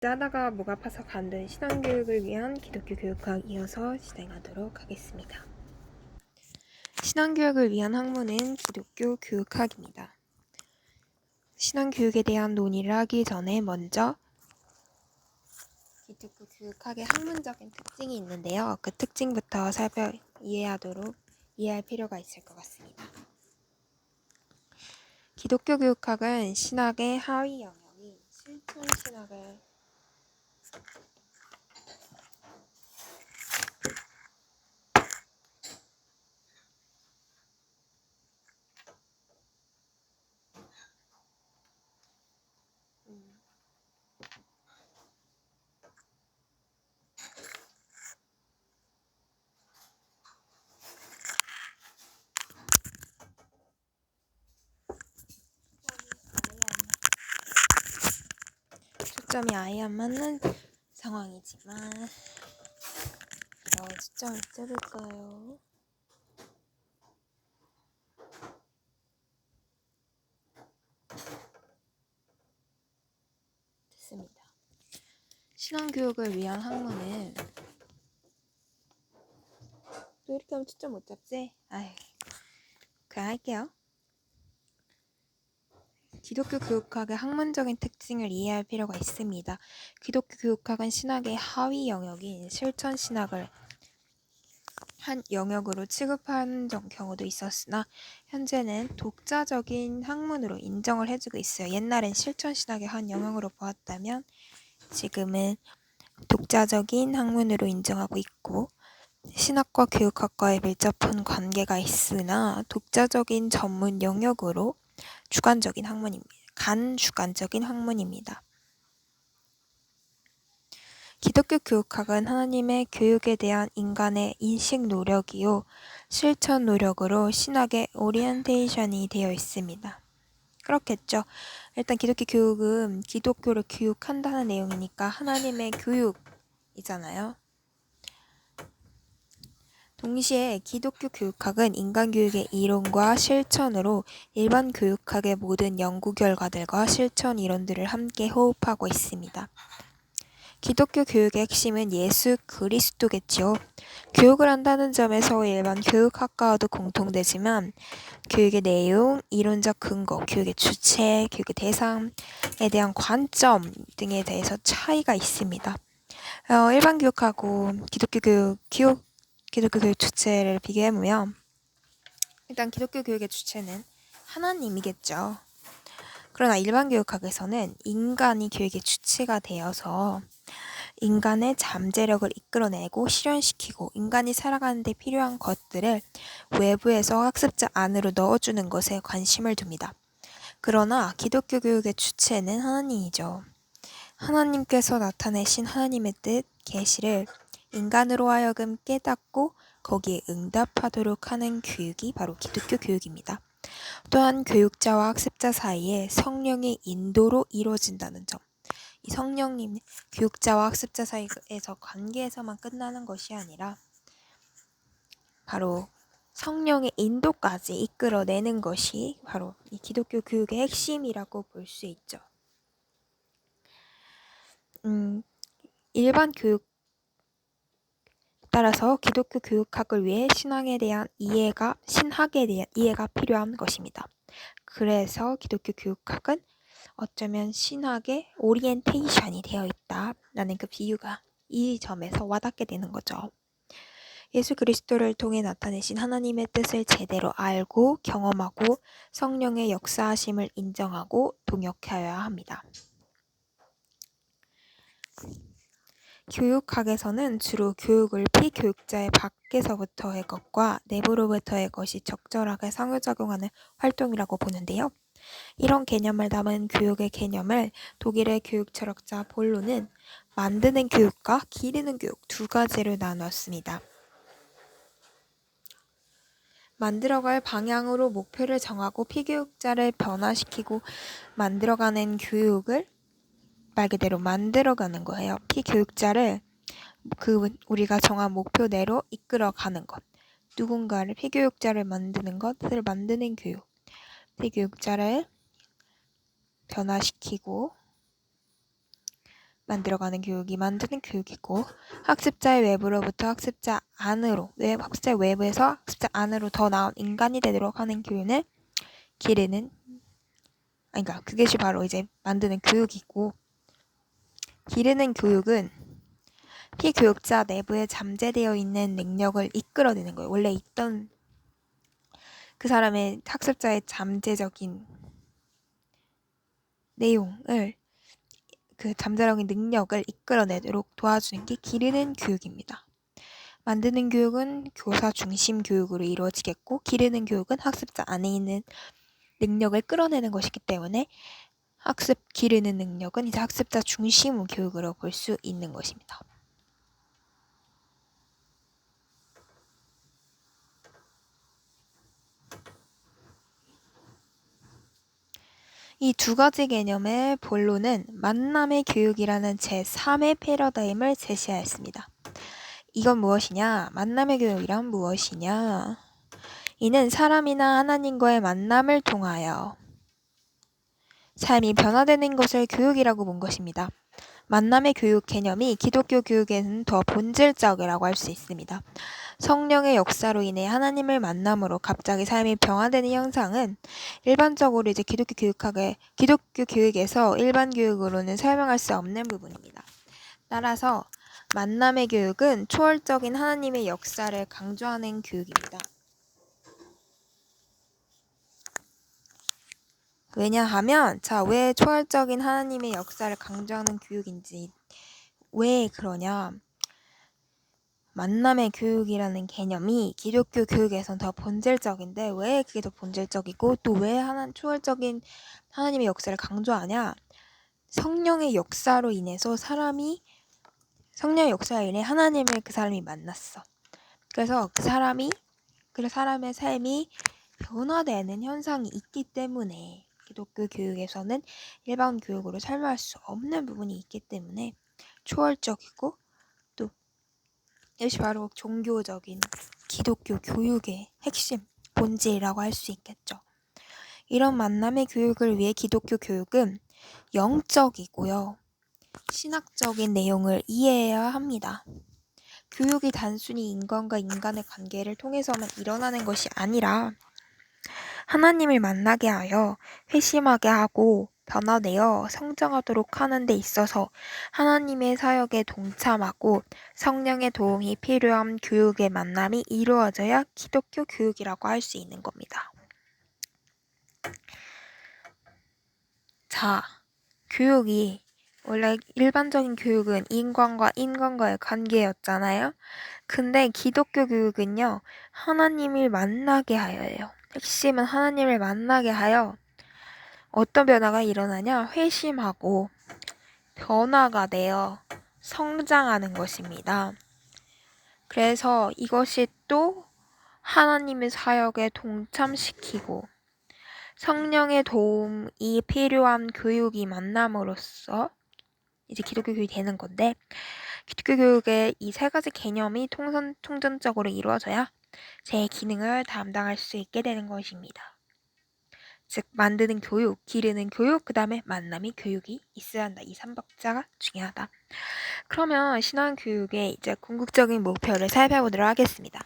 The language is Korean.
짜다가 목 아파서 간든 신앙교육을 위한 기독교 교육학 이어서 진행하도록 하겠습니다. 신앙교육을 위한 학문은 기독교 교육학입니다. 신앙교육에 대한 논의를 하기 전에 먼저 기독교 교육학의 학문적인 특징이 있는데요. 그 특징부터 이해할 필요가 있을 것 같습니다. 기독교 교육학은 신학의 하위 영역인 실천 신학을 초점이 아예 안 맞는 상황이지만 초점을 뜯을까요? 됐습니다. 신앙교육을 위한 학문은 또 이렇게 하면 초점 못 잡지? 그냥 할게요. 기독교 교육학의 학문적인 특징을 이해할 필요가 있습니다. 기독교 교육학은 신학의 하위 영역인 실천 신학을 한 영역으로 취급하는 경우도 있었으나 현재는 독자적인 학문으로 인정을 해주고 있어요. 옛날엔 실천 신학의 한 영역으로 보았다면 지금은 독자적인 학문으로 인정하고 있고 신학과 교육학과의 밀접한 관계가 있으나 독자적인 전문 영역으로 간주관적인 학문입니다. 기독교 교육학은 하나님의 교육에 대한 인간의 인식 노력이요 실천 노력으로 신학의 오리엔테이션이 되어 있습니다. 그렇겠죠. 일단 기독교 교육은 기독교를 교육한다는 내용이니까 하나님의 교육이잖아요. 동시에 기독교 교육학은 인간교육의 이론과 실천으로 일반 교육학의 모든 연구 결과들과 실천 이론들을 함께 호흡하고 있습니다. 기독교 교육의 핵심은 예수 그리스도겠죠. 교육을 한다는 점에서 일반 교육학과와도 공통되지만 교육의 내용, 이론적 근거, 교육의 주체, 교육의 대상에 대한 관점 등에 대해서 차이가 있습니다. 일반 교육하고 기독교 교육 주체를 비교해보면 일단 기독교 교육의 주체는 하나님이겠죠. 그러나 일반 교육학에서는 인간이 교육의 주체가 되어서 인간의 잠재력을 이끌어내고 실현시키고 인간이 살아가는 데 필요한 것들을 외부에서 학습자 안으로 넣어주는 것에 관심을 둡니다. 그러나 기독교 교육의 주체는 하나님이죠. 하나님께서 나타내신 하나님의 뜻, 계시를 인간으로 하여금 깨닫고 거기에 응답하도록 하는 교육이 바로 기독교 교육입니다. 또한 교육자와 학습자 사이에 성령의 인도로 이루어진다는 점. 이 성령님, 교육자와 학습자 사이에서 관계에서만 끝나는 것이 아니라 바로 성령의 인도까지 이끌어내는 것이 바로 이 기독교 교육의 핵심이라고 볼 수 있죠. 일반 교육 따라서 기독교 교육학을 위해 신학에 대한 이해가 필요한 것입니다. 그래서 기독교 교육학은 어쩌면 신학의 오리엔테이션이 되어 있다라는 그 비유가 이 점에서 와닿게 되는 거죠. 예수 그리스도를 통해 나타내신 하나님의 뜻을 제대로 알고 경험하고 성령의 역사하심을 인정하고 동역하여야 합니다. 교육학에서는 주로 교육을 피교육자의 밖에서부터의 것과 내부로부터의 것이 적절하게 상호작용하는 활동이라고 보는데요. 이런 개념을 담은 교육의 개념을 독일의 교육철학자 볼로는 만드는 교육과 기르는 교육 두 가지로 나눴습니다. 만들어갈 방향으로 목표를 정하고 피교육자를 변화시키고 만들어가는 교육을 말 그대로 만들어가는 거예요. 피교육자를 우리가 정한 목표대로 이끌어가는 것. 누군가를 피교육자를 만드는 것을 만드는 교육. 피교육자를 변화시키고 만들어가는 교육이 만드는 교육이고, 학습자의 외부로부터 학습자 안으로, 학습자 외부에서 학습자 안으로 더 나은 인간이 되도록 하는 교육을 기르는, 그러니까 그것이 바로 이제 만드는 교육이고, 기르는 교육은 피교육자 내부에 잠재되어 있는 능력을 이끌어내는 거예요. 원래 있던 그 사람의 학습자의 잠재적인 내용을, 그 잠재적인 능력을 이끌어내도록 도와주는 게 기르는 교육입니다. 만드는 교육은 교사 중심 교육으로 이루어지겠고, 기르는 교육은 학습자 안에 있는 능력을 끌어내는 것이기 때문에 기르는 능력은 이제 학습자 중심 교육으로 볼 수 있는 것입니다. 이 두 가지 개념의 본론은 만남의 교육이라는 제3의 패러다임을 제시하였습니다. 이건 무엇이냐? 만남의 교육이란 무엇이냐? 이는 사람이나 하나님과의 만남을 통하여 삶이 변화되는 것을 교육이라고 본 것입니다. 만남의 교육 개념이 기독교 교육에는 더 본질적이라고 할 수 있습니다. 성령의 역사로 인해 하나님을 만남으로 갑자기 삶이 변화되는 현상은 일반적으로 이제 기독교 교육에서 일반 교육으로는 설명할 수 없는 부분입니다. 따라서 만남의 교육은 초월적인 하나님의 역사를 강조하는 교육입니다. 왜냐하면 왜 초월적인 하나님의 역사를 강조하는 교육인지, 왜 그러냐? 만남의 교육이라는 개념이 기독교 교육에선 더 본질적인데 왜 그게 더 본질적이고 또 왜 초월적인 하나님의 역사를 강조하냐? 성령의 역사로 인해서 성령의 역사로 인해 하나님을 그 사람이 만났어. 그래서 그 사람의 삶이 변화되는 현상이 있기 때문에 기독교 교육에서는 일반 교육으로 설명할 수 없는 부분이 있기 때문에 초월적이고, 또 이것이 바로 종교적인 기독교 교육의 핵심, 본질이라고 할 수 있겠죠. 이런 만남의 교육을 위해 기독교 교육은 영적이고요, 신학적인 내용을 이해해야 합니다. 교육이 단순히 인간과 인간의 관계를 통해서만 일어나는 것이 아니라 하나님을 만나게 하여 회심하게 하고 변화되어 성장하도록 하는 데 있어서 하나님의 사역에 동참하고 성령의 도움이 필요한 교육의 만남이 이루어져야 기독교 교육이라고 할 수 있는 겁니다. 교육이 원래 일반적인 교육은 인간과 인간과의 관계였잖아요. 근데 기독교 교육은요, 하나님을 만나게 하여예요. 핵심은 하나님을 만나게 하여 어떤 변화가 일어나냐? 회심하고 변화가 되어 성장하는 것입니다. 그래서 이것이 또 하나님의 사역에 동참시키고 성령의 도움이 필요한 교육이 만남으로써 이제 기독교 교육이 되는 건데, 기독교 교육의 이 세 가지 개념이 통전적으로 이루어져야 제 기능을 담당할 수 있게 되는 것입니다. 즉 만드는 교육, 기르는 교육, 그 다음에 만남의 교육이 있어야 한다. 이 3박자가 중요하다. 그러면 신앙교육의 이제 궁극적인 목표를 살펴보도록 하겠습니다.